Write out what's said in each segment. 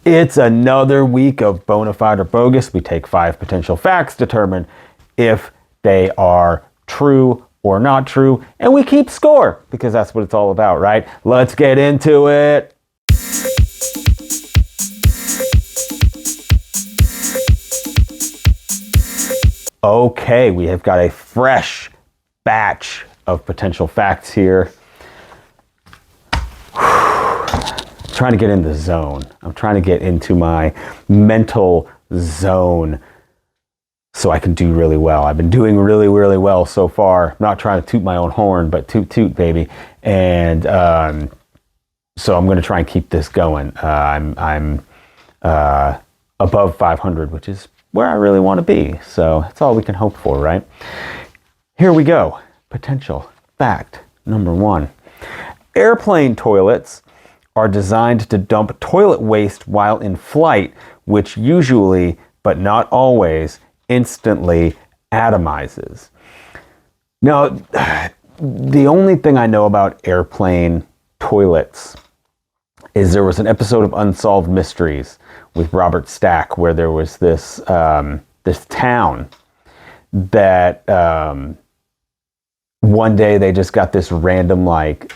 It's another week of Bona Fide or Bogus. We take 5 potential facts, determine if they are true or not true, and we keep score because that's what it's all about, right? Let's get into it. Okay, we have got a fresh batch of potential facts here. Trying to get in the zone. I'm trying to get into my mental zone so I can do really well. I've been doing really, really well so far. I'm not trying to toot my own horn, but toot toot, baby. And so I'm going to try and keep this going. I'm above 500, which is where I really want to be. So that's all we can hope for, right? Here we go. Potential fact number 1. Airplane toilets are designed to dump toilet waste while in flight, which usually, but not always, instantly atomizes. Now, the only thing I know about airplane toilets is there was an episode of Unsolved Mysteries with Robert Stack where there was this this town that one day they just got this random, like,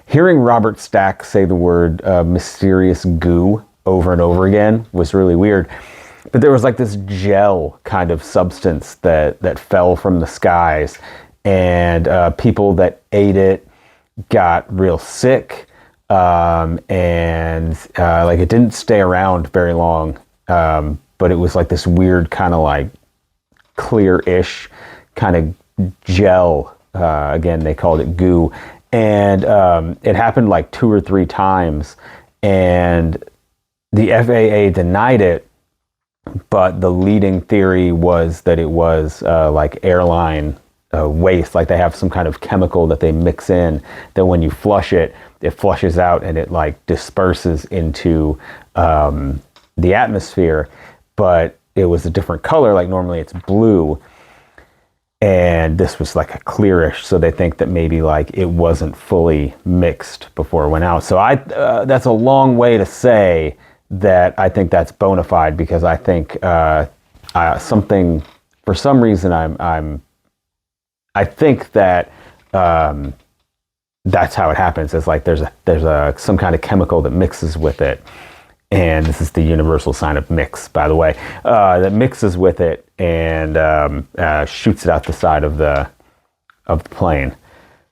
hearing Robert Stack say the word mysterious goo over and over again was really weird. But there was like this gel kind of substance that fell from the skies, and people that ate it got real sick, and like it didn't stay around very long, but it was like this weird kind of like clear-ish kind of gel. Again, they called it goo, and it happened like 2 or 3 times, and the FAA denied it, but the leading theory was that it was like airline waste, like they have some kind of chemical that they mix in that when you flush it, it flushes out and it like disperses into the atmosphere, but it was a different color, like normally it's blue. And this was like a clearish, so they think that maybe like it wasn't fully mixed before it went out. So that's a long way to say that I think that's bona fide, because I think something, for some reason, I think that that's how it happens. It's like there's some kind of chemical that mixes with it. And this is the universal sign of mix, by the way, that mixes with it and shoots it out the side of the plane.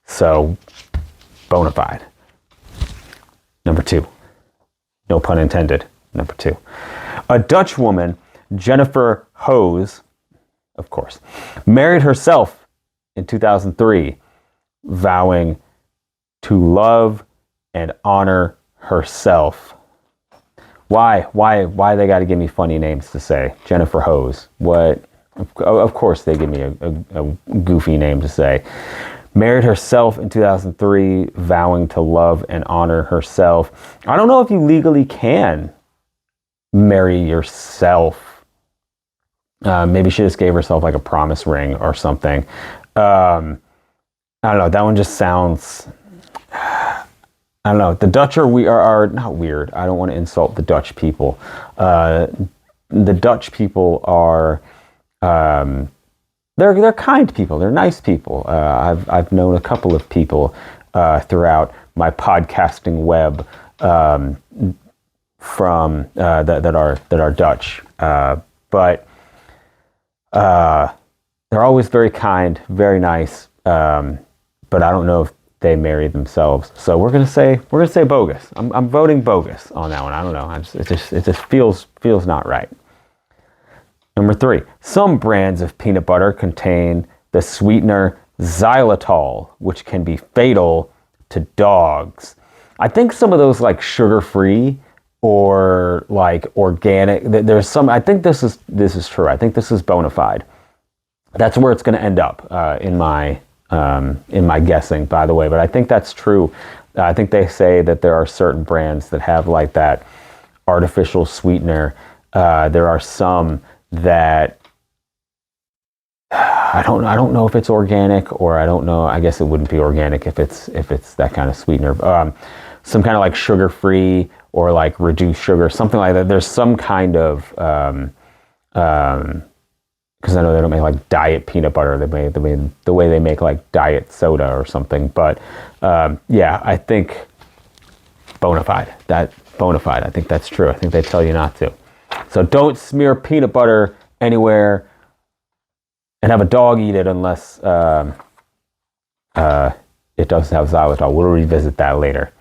So, bona fide. Number 2. No pun intended. Number 2. A Dutch woman, Jennifer Hoes, of course, married herself in 2003, vowing to love and honor herself. Why they got to give me funny names to say? Jennifer Hoes. What? Of course they give me a goofy name to say. Married herself in 2003, vowing to love and honor herself. I don't know if you legally can marry yourself. Maybe she just gave herself like a promise ring or something. I don't know. That one just sounds... I don't know. The Dutch are not weird. I don't want to insult the Dutch people. The Dutch people are they're kind people. They're nice people. I've known a couple of people throughout my podcasting web from that are Dutch, but they're always very kind, very nice. But I don't know if they marry themselves. So we're gonna say bogus. I'm voting bogus on that one. I don't know. It just feels not right. Number 3. Some brands of peanut butter contain the sweetener xylitol, which can be fatal to dogs. I think some of those like sugar-free or like organic. There's some. I think this is true. I think this is bona fide. That's where it's going to end up in my guessing, by the way, but I think that's true. I think they say that there are certain brands that have like that artificial sweetener. There are some that I don't know if it's organic, or I don't know. I guess it wouldn't be organic if it's that kind of sweetener. Some kind of like sugar-free or like reduced sugar, something like that. There's some kind of, because I know they don't make like diet peanut butter. They made the way they make like diet soda or something. But yeah, I think Bona Fide. I think that's true. I think they tell you not to. So don't smear peanut butter anywhere and have a dog eat it unless it doesn't have xylitol. We'll revisit that later.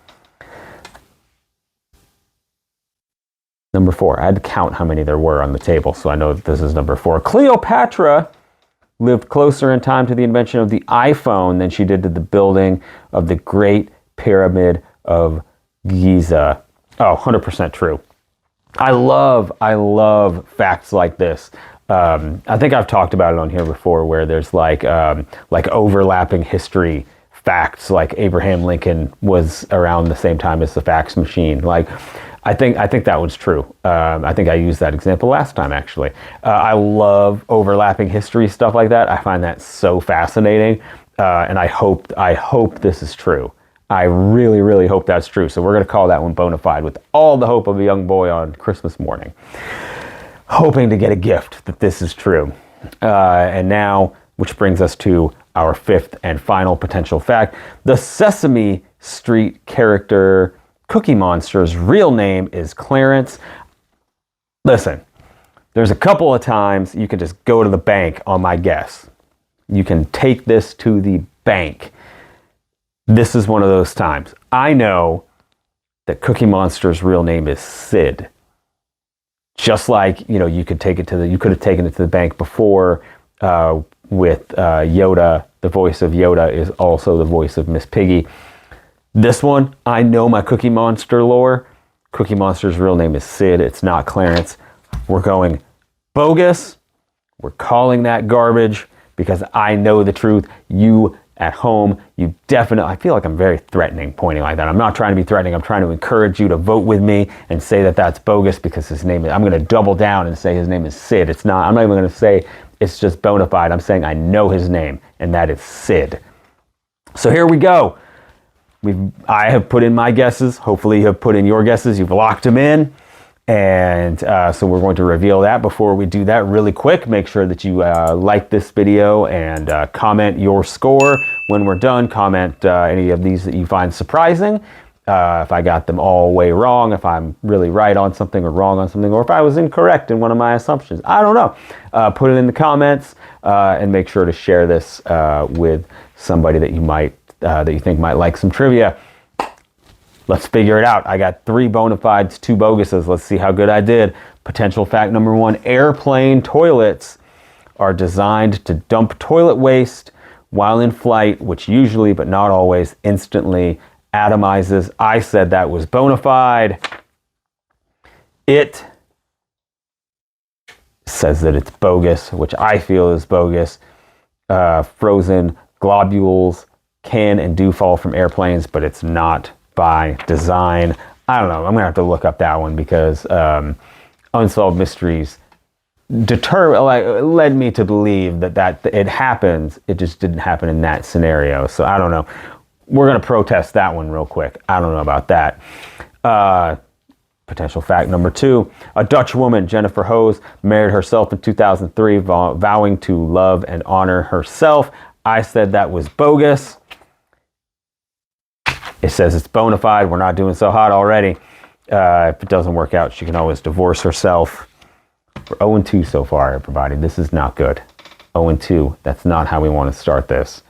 Number 4. I had to count how many there were on the table, so I know that this is number 4. Cleopatra lived closer in time to the invention of the iPhone than she did to the building of the Great Pyramid of Giza. Oh, 100% true. I love facts like this. I think I've talked about it on here before, where there's like overlapping history facts, like Abraham Lincoln was around the same time as the fax machine. Like, I think that was true. I think I used that example last time, actually. I love overlapping history stuff like that. I find that so fascinating, and I hope this is true. I really, really hope that's true. So we're going to call that one bona fide, with all the hope of a young boy on Christmas morning, hoping to get a gift that this is true. And now, which brings us to our 5th and final potential fact. The Sesame Street character Cookie Monster's real name is Clarence. Listen, there's a couple of times you can just go to the bank on my guess. You can take this to the bank. This is one of those times. I know that Cookie Monster's real name is Sid. Just like, you could take it you could have taken it to the bank before with Yoda. The voice of Yoda is also the voice of Miss Piggy. This one, I know my Cookie Monster lore. Cookie Monster's real name is Sid. It's not Clarence. We're going bogus. We're calling that garbage because I know the truth. You at home, you definitely, I feel like I'm very threatening pointing like that. I'm not trying to be threatening. I'm trying to encourage you to vote with me and say that that's bogus because his name is, I'm going to double down and say his name is Sid. It's not, I'm not even going to say it's just bona fide. I'm saying I know his name, and that is Sid. So here we go. I have put in my guesses. Hopefully you have put in your guesses. You've locked them in. And so we're going to reveal that. Before we do that, really quick, make sure that you like this video and comment your score. When we're done, comment any of these that you find surprising. If I got them all way wrong, if I'm really right on something or wrong on something, or if I was incorrect in one of my assumptions. I don't know. Put it in the comments and make sure to share this with somebody that you think might like some trivia. Let's figure it out. I got 3 bona fides, 2 boguses. Let's see how good I did. Potential fact number 1, airplane toilets are designed to dump toilet waste while in flight, which usually, but not always, instantly atomizes. I said that was bona fide. It says that it's bogus, which I feel is bogus. Frozen globules can and do fall from airplanes, but it's not by design. I don't know. I'm gonna have to look up that one because Unsolved Mysteries led me to believe that it happens. It just didn't happen in that scenario. So I don't know. We're gonna protest that one real quick. I don't know about that. Potential fact number 2: a Dutch woman, Jennifer Hose, married herself in 2003, vowing to love and honor herself. I said that was bogus. It says it's bona fide. We're not doing so hot already. If it doesn't work out, she can always divorce herself. We're 0-2 so far, everybody. This is not good. 0-2. That's not how we want to start this.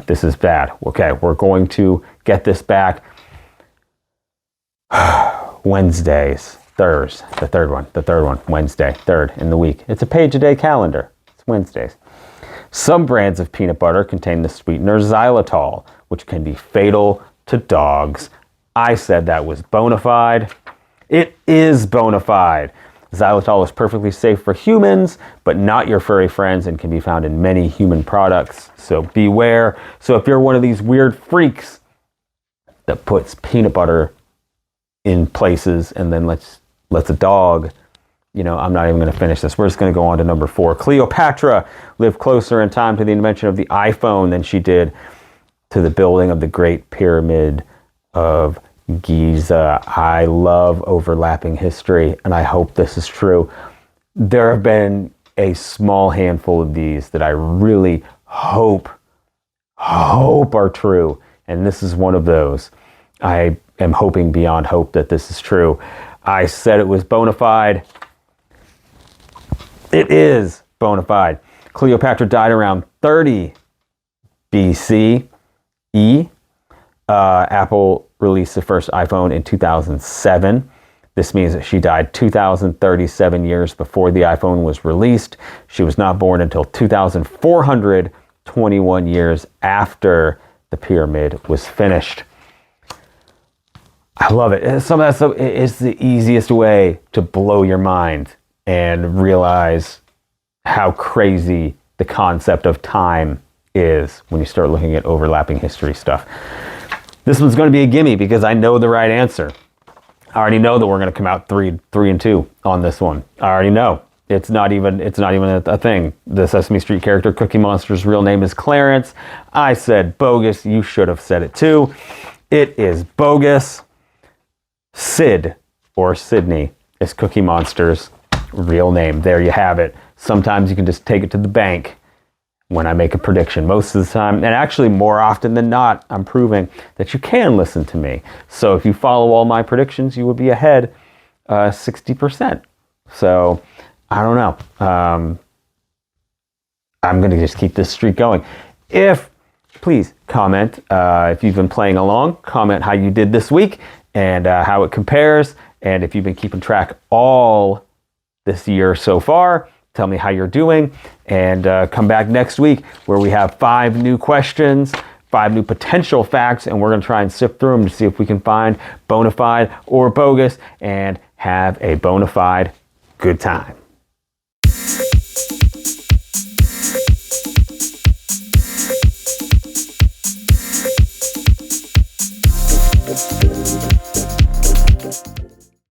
This is bad. Okay, we're going to get this back. Wednesdays, the third one, Wednesday, 3rd in the week. It's a page-a-day calendar. It's Wednesdays. Some brands of peanut butter contain the sweetener xylitol, which can be fatal to dogs. I said that was bona fide. It is bona fide. Xylitol is perfectly safe for humans, but not your furry friends, and can be found in many human products. So beware. So if you're one of these weird freaks that puts peanut butter in places and then lets a dog, I'm not even going to finish this. We're just going to go on to number 4. Cleopatra lived closer in time to the invention of the iPhone than she did to the building of the Great Pyramid of Giza. I love overlapping history, and I hope this is true. There have been a small handful of these that I really hope are true, and this is one of those. I am hoping beyond hope that this is true. I said it was bona fide. It is bona fide. Cleopatra died around 30 BCE. Apple released the first iPhone in 2007. This means that she died 2,037 years before the iPhone was released. She was not born until 2,421 years after the pyramid was finished. I love it. Some of that stuff is the easiest way to blow your mind and realize how crazy the concept of time is when you start looking at overlapping history stuff. This one's going to be a gimme because I know the right answer. I already know that we're going to come out 3-2 on this one. I already know. It's not even a thing. The Sesame Street character Cookie Monster's real name is Clarence. I said Bogus. You should have said it too. It is Bogus. Sid, or Sydney, is Cookie Monster's real name. There you have it. Sometimes you can just take it to the bank when I make a prediction. Most of the time, and actually more often than not, I'm proving that you can listen to me. So if you follow all my predictions, you would be ahead 60%. So I don't know. I'm going to just keep this streak going. Please comment if you've been playing along. Comment how you did this week and how it compares. And if you've been keeping track all this year so far, tell me how you're doing. And come back next week where we have 5 new questions, 5 new potential facts, and we're going to try and sift through them to see if we can find bona fide or bogus and have a bona fide good time.